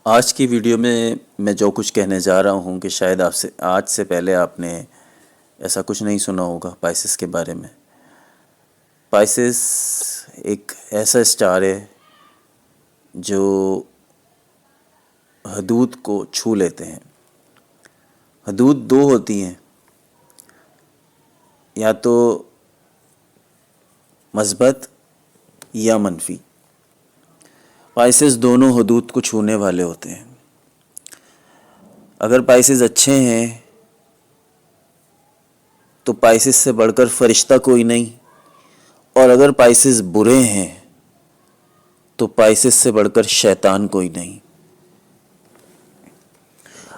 آج کی ویڈیو میں میں جو کچھ کہنے جا رہا ہوں کہ شاید آج سے پہلے آپ نے ایسا کچھ نہیں سنا ہوگا پائسس کے بارے میں۔ پائسس ایک ایسا اسٹار ہے جو حدود کو چھو لیتے ہیں۔ حدود دو ہوتی ہیں، یا تو مثبت یا منفی۔ پائسس دونوں حدود کو چھونے والے ہوتے ہیں۔ اگر پائسس اچھے ہیں تو پائسس سے بڑھ کر فرشتہ کوئی نہیں، اور اگر پائسس برے ہیں تو پائسس سے بڑھ کر شیطان کوئی نہیں۔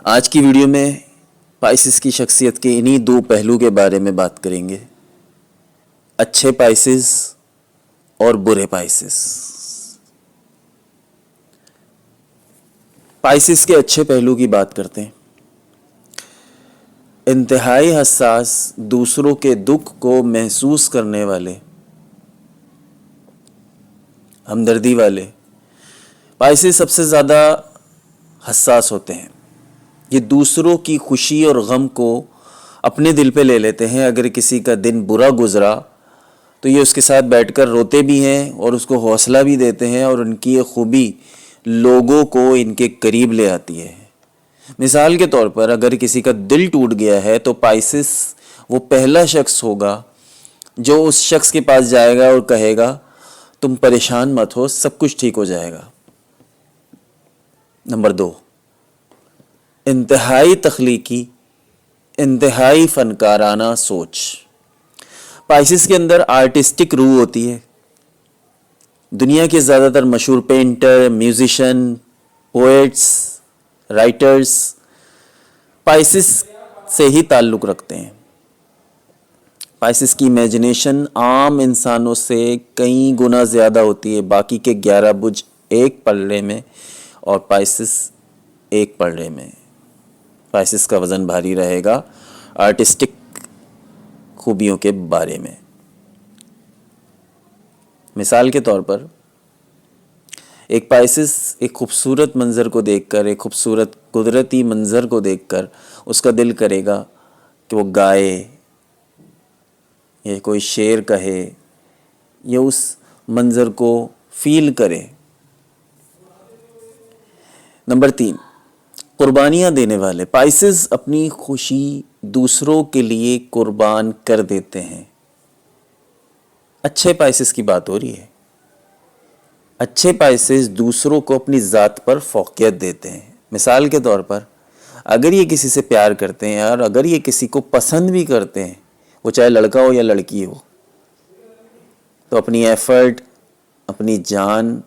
آج کی ویڈیو میں پائسس کی شخصیت کے انہی دو پہلو کے بارے میں بات کریں گے، اچھے پائسس اور برے پائسس۔ پائسس کے اچھے پہلو کی بات کرتے ہیں۔ انتہائی حساس، دوسروں کے دکھ کو محسوس کرنے والے، ہمدردی والے۔ پائسس سب سے زیادہ حساس ہوتے ہیں۔ یہ دوسروں کی خوشی اور غم کو اپنے دل پہ لے لیتے ہیں۔ اگر کسی کا دن برا گزرا تو یہ اس کے ساتھ بیٹھ کر روتے بھی ہیں اور اس کو حوصلہ بھی دیتے ہیں، اور ان کی یہ خوبی لوگوں کو ان کے قریب لے آتی ہے۔ مثال کے طور پر اگر کسی کا دل ٹوٹ گیا ہے تو پائسس وہ پہلا شخص ہوگا جو اس شخص کے پاس جائے گا اور کہے گا تم پریشان مت ہو، سب کچھ ٹھیک ہو جائے گا۔ نمبر 2، انتہائی تخلیقی، انتہائی فنکارانہ سوچ۔ پائسس کے اندر آرٹسٹک روح ہوتی ہے۔ دنیا کے زیادہ تر مشہور painter, musician, poets, writers Pisces سے ہی تعلق رکھتے ہیں۔ پائسس کی امیجنیشن عام انسانوں سے کئی گنا زیادہ ہوتی ہے۔ باقی کے 11 بج ایک پلڑے میں اور پائسس ایک پلڑے میں۔ پائسس کا وزن بھاری رہے گا آرٹسٹک خوبیوں کے بارے میں۔ مثال کے طور پر ایک پائسس ایک خوبصورت منظر کو دیکھ کر، ایک خوبصورت قدرتی منظر کو دیکھ کر اس کا دل کرے گا کہ وہ گائے یا کوئی شعر کہے یا اس منظر کو فیل کرے۔ نمبر 3، قربانیاں دینے والے۔ پائسس اپنی خوشی دوسروں کے لیے قربان کر دیتے ہیں۔ اچھے پائسس کی بات ہو رہی ہے۔ اچھے پائسس دوسروں کو اپنی ذات پر فوقیت دیتے ہیں۔ مثال کے طور پر اگر یہ کسی سے پیار کرتے ہیں اور اگر یہ کسی کو پسند بھی کرتے ہیں، وہ چاہے لڑکا ہو یا لڑکی ہو، تو اپنی ایفرٹ، اپنی جان،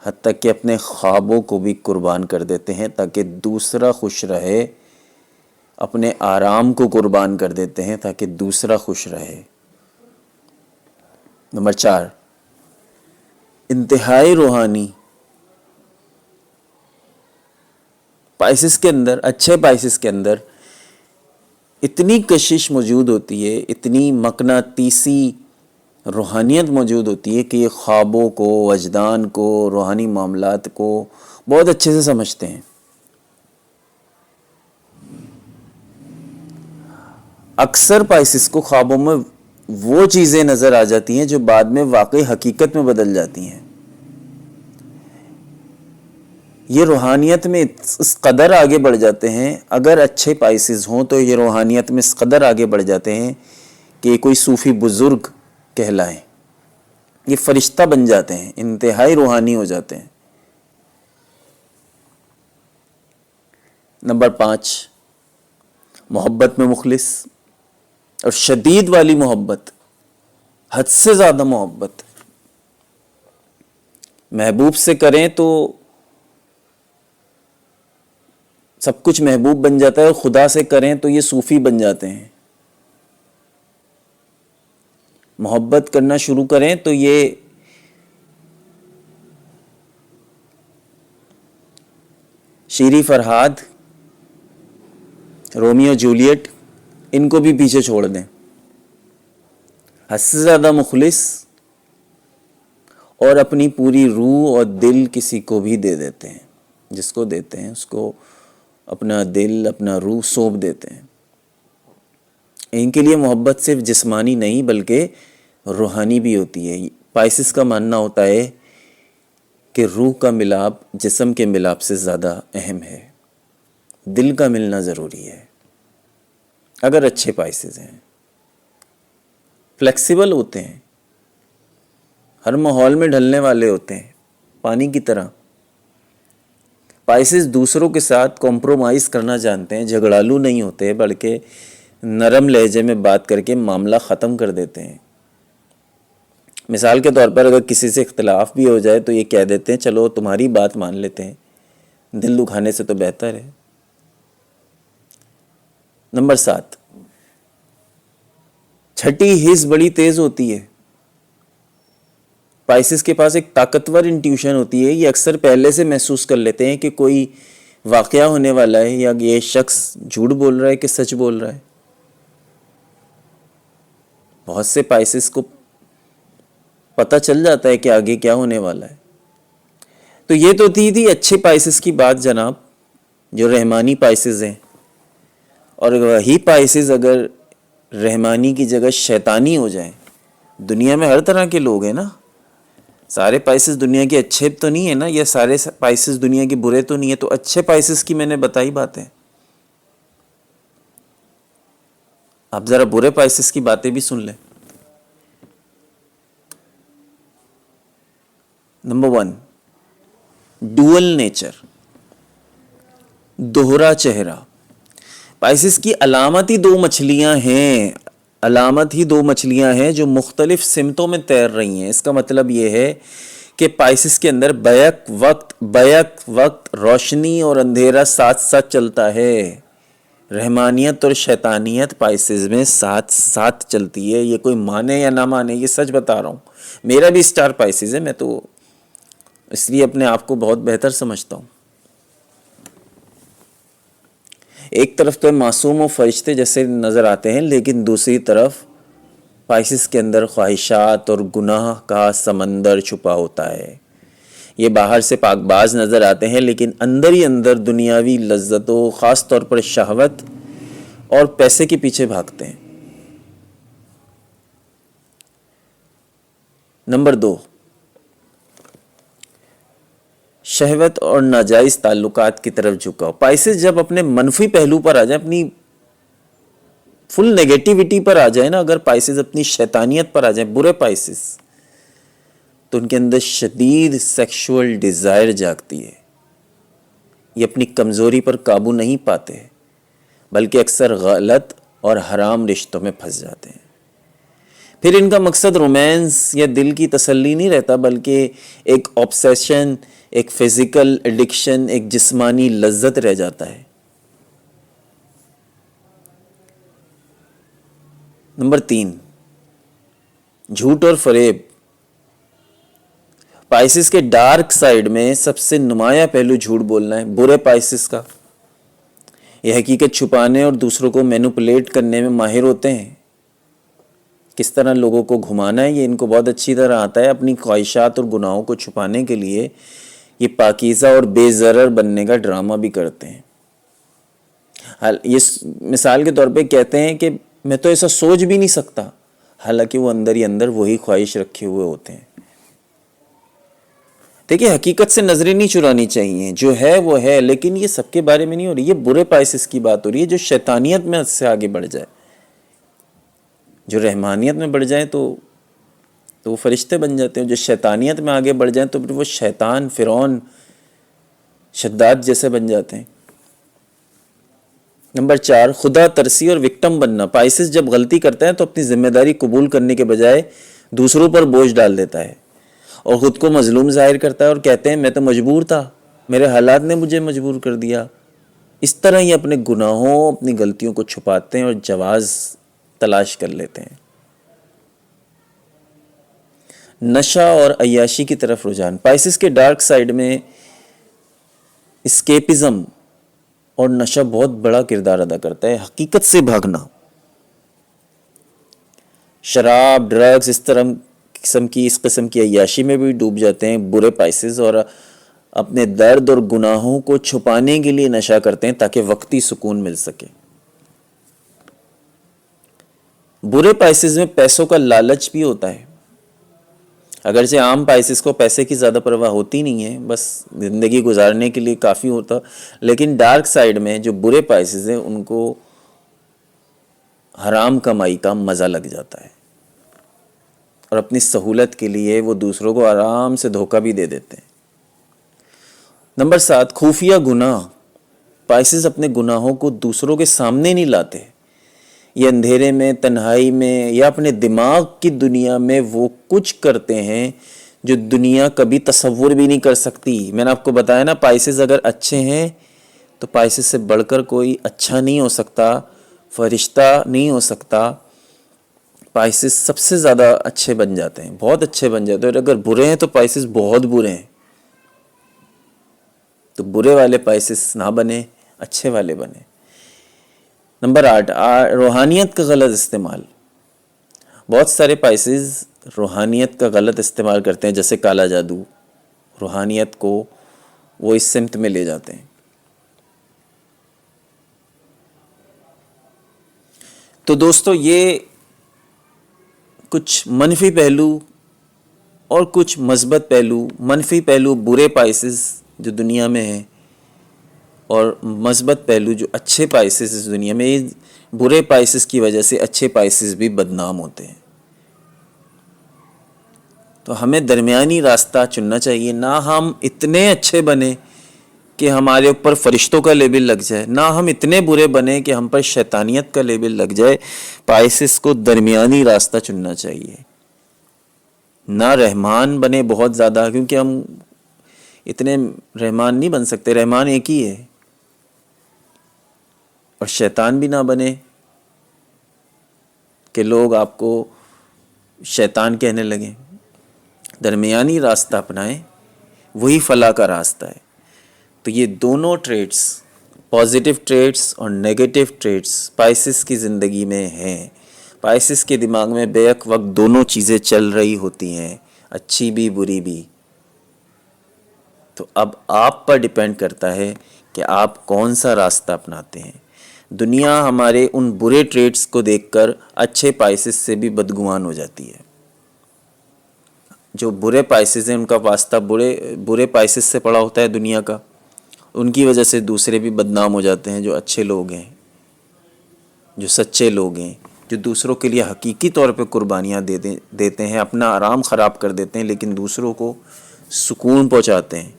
حتیٰ کہ اپنے خوابوں کو بھی قربان کر دیتے ہیں تاکہ دوسرا خوش رہے۔ اپنے آرام کو قربان کر دیتے ہیں تاکہ دوسرا خوش رہے۔ نمبر 4، انتہائی روحانی۔ پائسس کے اندر، اچھے پائسس کے اندر اتنی کشش موجود ہوتی ہے، اتنی مقناطیسی روحانیت موجود ہوتی ہے کہ یہ خوابوں کو، وجدان کو، روحانی معاملات کو بہت اچھے سے سمجھتے ہیں۔ اکثر پائسس کو خوابوں میں وہ چیزیں نظر آ جاتی ہیں جو بعد میں واقعی حقیقت میں بدل جاتی ہیں۔ یہ روحانیت میں اس قدر آگے بڑھ جاتے ہیں، اگر اچھے پائسس ہوں تو یہ روحانیت میں اس قدر آگے بڑھ جاتے ہیں کہ کوئی صوفی بزرگ کہلائیں، یہ فرشتہ بن جاتے ہیں، انتہائی روحانی ہو جاتے ہیں۔ نمبر 5، محبت میں مخلص اور شدید والی محبت، حد سے زیادہ محبت۔ محبوب سے کریں تو سب کچھ محبوب بن جاتا ہے، اور خدا سے کریں تو یہ صوفی بن جاتے ہیں۔ محبت کرنا شروع کریں تو یہ شیری فرہاد، رومیو جولیٹ، ان کو بھی پیچھے چھوڑ دیں۔ حد سے زیادہ مخلص اور اپنی پوری روح اور دل کسی کو بھی دے دیتے ہیں۔ جس کو دیتے ہیں اس کو اپنا دل اپنا روح سونپ دیتے ہیں. ان کے لیے محبت صرف جسمانی نہیں بلکہ روحانی بھی ہوتی ہے. پائسس کا ماننا ہوتا ہے کہ روح کا ملاپ جسم کے ملاپ سے زیادہ اہم ہے. دل کا ملنا ضروری ہے. اگر اچھے پائسز ہیں فلیکسیبل ہوتے ہیں, ہر ماحول میں ڈھلنے والے ہوتے ہیں, پانی کی طرح. پائسز دوسروں کے ساتھ کمپرومائز کرنا جانتے ہیں, جھگڑالو نہیں ہوتے بلکہ نرم لہجے میں بات کر کے معاملہ ختم کر دیتے ہیں. مثال کے طور پر اگر کسی سے اختلاف بھی ہو جائے تو یہ کہہ دیتے ہیں چلو تمہاری بات مان لیتے ہیں, دل دکھانے سے تو بہتر ہے. نمبر 7, چھٹی حس بڑی تیز ہوتی ہے. پائسس کے پاس ایک طاقتور انٹیوشن ہوتی ہے. یہ اکثر پہلے سے محسوس کر لیتے ہیں کہ کوئی واقعہ ہونے والا ہے یا یہ شخص جھوٹ بول رہا ہے کہ سچ بول رہا ہے. بہت سے پائسس کو پتہ چل جاتا ہے کہ آگے کیا ہونے والا ہے. تو یہ تو تھی اچھے پائسس کی بات جناب, جو رحمانی پائسز ہیں. اور وہی پائسز اگر رحمانی کی جگہ شیطانی ہو جائیں, دنیا میں ہر طرح کے لوگ ہیں نا, سارے پائسز دنیا کے اچھے تو نہیں ہیں نا, یا سارے پائسز دنیا کے برے تو نہیں ہیں. تو اچھے پائسز کی میں نے بتائی باتیں, آپ ذرا برے پائسز کی باتیں بھی سن لیں. نمبر 1, ڈوئل نیچر, دوہرا چہرہ. پائسز کی علامت ہی دو مچھلیاں ہیں جو مختلف سمتوں میں تیر رہی ہیں. اس کا مطلب یہ ہے کہ پائسز کے اندر بیک وقت روشنی اور اندھیرا ساتھ ساتھ چلتا ہے. رحمانیت اور شیطانیت پائسز میں ساتھ ساتھ چلتی ہے. یہ کوئی مانے یا نہ مانے, یہ سچ بتا رہا ہوں. میرا بھی اسٹار پائسز ہے, میں تو اس لیے اپنے آپ کو بہت بہتر سمجھتا ہوں. ایک طرف تو معصوم و فرشتے جیسے نظر آتے ہیں, لیکن دوسری طرف پائسز کے اندر خواہشات اور گناہ کا سمندر چھپا ہوتا ہے. یہ باہر سے پاک باز نظر آتے ہیں لیکن اندر ہی اندر دنیاوی لذتوں, خاص طور پر شہوت اور پیسے کے پیچھے بھاگتے ہیں. نمبر 2, شہوت اور ناجائز تعلقات کی طرف جھکاؤ. پائسز جب اپنے منفی پہلو پر آ جائیں, اپنی فل نیگیٹیوٹی پر آ جائیں نا, اگر پائسز اپنی شیطانیت پر آ جائیں, برے پائسز, تو ان کے اندر شدید سیکشول ڈیزائر جاگتی ہے. یہ اپنی کمزوری پر قابو نہیں پاتے بلکہ اکثر غلط اور حرام رشتوں میں پھنس جاتے ہیں. پھر ان کا مقصد رومانس یا دل کی تسلی نہیں رہتا بلکہ ایک آبسیشن, ایک فزیکل ایڈکشن, ایک جسمانی لذت رہ جاتا ہے. نمبر 3, جھوٹ اور فریب. پائسز کے ڈارک سائیڈ میں سب سے نمایاں پہلو جھوٹ بولنا ہے برے پائسز کا. یہ حقیقت چھپانے اور دوسروں کو مینوپولیٹ کرنے میں ماہر ہوتے ہیں. کس طرح لوگوں کو گھمانا ہے یہ ان کو بہت اچھی طرح آتا ہے. اپنی خواہشات اور گناہوں کو چھپانے کے لیے یہ پاکیزہ اور بے ضرر بننے کا ڈرامہ بھی کرتے ہیں. یہ مثال کے طور پہ کہتے ہیں کہ میں تو ایسا سوچ بھی نہیں سکتا, حالانکہ وہ اندر ہی اندر وہی خواہش رکھے ہوئے ہوتے ہیں. دیکھیں, حقیقت سے نظریں نہیں چرانی چاہیے, جو ہے وہ ہے, لیکن یہ سب کے بارے میں نہیں ہو رہی. یہ برے پائسز کی بات ہو رہی ہے جو شیطانیت میں سے آگے بڑھ جائے. جو رحمانیت میں بڑھ جائیں تو وہ فرشتے بن جاتے ہیں. جو شیطانیت میں آگے بڑھ جائیں تو پھر وہ شیطان, فرعون, شداد جیسے بن جاتے ہیں. نمبر 4, خدا ترسی اور وکٹم بننا. پائسز جب غلطی کرتا ہے تو اپنی ذمہ داری قبول کرنے کے بجائے دوسروں پر بوجھ ڈال دیتا ہے اور خود کو مظلوم ظاہر کرتا ہے اور کہتے ہیں میں تو مجبور تھا, میرے حالات نے مجھے مجبور کر دیا. اس طرح ہی اپنے گناہوں, اپنی غلطیوں کو چھپاتے ہیں اور جواز تلاش کر لیتے ہیں. نشہ اور عیاشی کی طرف رجحان. پائسز کے ڈارک سائیڈ میں اسکیپزم اور نشہ بہت بڑا کردار ادا کرتا ہے. حقیقت سے بھاگنا, شراب, ڈرگز, اس قسم کی عیاشی میں بھی ڈوب جاتے ہیں برے پائسز, اور اپنے درد اور گناہوں کو چھپانے کے لیے نشہ کرتے ہیں تاکہ وقتی سکون مل سکے۔ برے پائسز میں پیسوں کا لالچ بھی ہوتا ہے، اگرچہ عام پائسز کو پیسے کی زیادہ پرواہ ہوتی نہیں ہے، بس زندگی گزارنے کے لیے کافی ہوتا، لیکن ڈارک سائیڈ میں جو برے پائسز ہیں ان کو حرام کمائی کا مزہ لگ جاتا ہے، اور اپنی سہولت کے لیے وہ دوسروں کو آرام سے دھوکہ بھی دے دیتے ہیں۔ نمبر 7، خفیہ گناہ۔ پائسز اپنے گناہوں کو دوسروں کے سامنے نہیں لاتے، یہ اندھیرے میں، تنہائی میں یا اپنے دماغ کی دنیا میں وہ کچھ کرتے ہیں جو دنیا کبھی تصور بھی نہیں کر سکتی۔ میں نے آپ کو بتایا نا، پائسز اگر اچھے ہیں تو پائسز سے بڑھ کر کوئی اچھا نہیں ہو سکتا، فرشتہ نہیں ہو سکتا۔ پائسز سب سے زیادہ اچھے بن جاتے ہیں، بہت اچھے بن جاتے ہیں، اور اگر برے ہیں تو پائسز بہت برے ہیں۔ تو برے والے پائسز نہ بنے، اچھے والے بنے۔ نمبر 8، روحانیت کا غلط استعمال۔ بہت سارے پائسز روحانیت کا غلط استعمال کرتے ہیں، جیسے کالا جادو، روحانیت کو وہ اس سمت میں لے جاتے ہیں۔ تو دوستو، یہ کچھ منفی پہلو اور کچھ مثبت پہلو۔ منفی پہلو برے پائسز جو دنیا میں ہیں، اور مثبت پہلو جو اچھے پائسز اس دنیا میں۔ برے پائسز کی وجہ سے اچھے پائسز بھی بدنام ہوتے ہیں، تو ہمیں درمیانی راستہ چننا چاہیے۔ نہ ہم اتنے اچھے بنیں کہ ہمارے اوپر فرشتوں کا لیبل لگ جائے، نہ ہم اتنے برے بنیں کہ ہم پر شیطانیت کا لیبل لگ جائے۔ پائسز کو درمیانی راستہ چننا چاہیے، نہ رحمان بنے بہت زیادہ، کیونکہ ہم اتنے رحمان نہیں بن سکتے، رحمان ایک ہی ہے، اور شیطان بھی نہ بنے کہ لوگ آپ کو شیطان کہنے لگیں۔ درمیانی راستہ اپنائیں، وہی فلاح کا راستہ ہے۔ تو یہ دونوں ٹریٹس، پازیٹیو ٹریٹس اور نیگیٹو ٹریٹس پائسز کی زندگی میں ہیں۔ پائسز کے دماغ میں بیک وقت دونوں چیزیں چل رہی ہوتی ہیں، اچھی بھی بری بھی۔ تو اب آپ پر ڈیپینڈ کرتا ہے کہ آپ کون سا راستہ اپناتے ہیں۔ دنیا ہمارے ان برے ٹریٹس کو دیکھ کر اچھے پائسز سے بھی بدگمان ہو جاتی ہے۔ جو برے پائسز ہیں ان کا واسطہ برے پائسز سے پڑا ہوتا ہے دنیا کا، ان کی وجہ سے دوسرے بھی بدنام ہو جاتے ہیں۔ جو اچھے لوگ ہیں، جو سچے لوگ ہیں، جو دوسروں کے لیے حقیقی طور پہ قربانیاں دیتے ہیں، اپنا آرام خراب کر دیتے ہیں لیکن دوسروں کو سکون پہنچاتے ہیں۔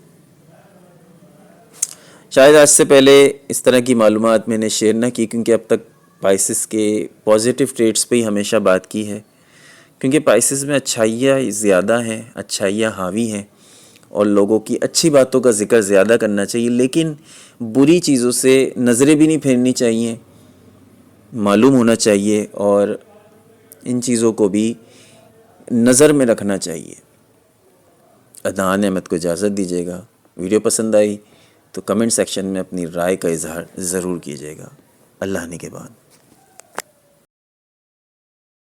شاید آج سے پہلے اس طرح کی معلومات میں نے شیئر نہ کی، کیونکہ اب تک پائسز کے پازیٹیو ٹریٹس پہ ہی ہمیشہ بات کی ہے، کیونکہ پائسز میں اچھائیاں زیادہ ہیں، اچھائیاں حاوی ہیں، اور لوگوں کی اچھی باتوں کا ذکر زیادہ کرنا چاہیے، لیکن بری چیزوں سے نظریں بھی نہیں پھیرنی چاہیے، معلوم ہونا چاہیے، اور ان چیزوں کو بھی نظر میں رکھنا چاہیے۔ عدنان احمد کو اجازت دیجیے گا۔ ویڈیو پسند آئی تو کمنٹ سیکشن میں اپنی رائے کا اظہار ضرور کیجیے گا۔ اللہ نے کے بعد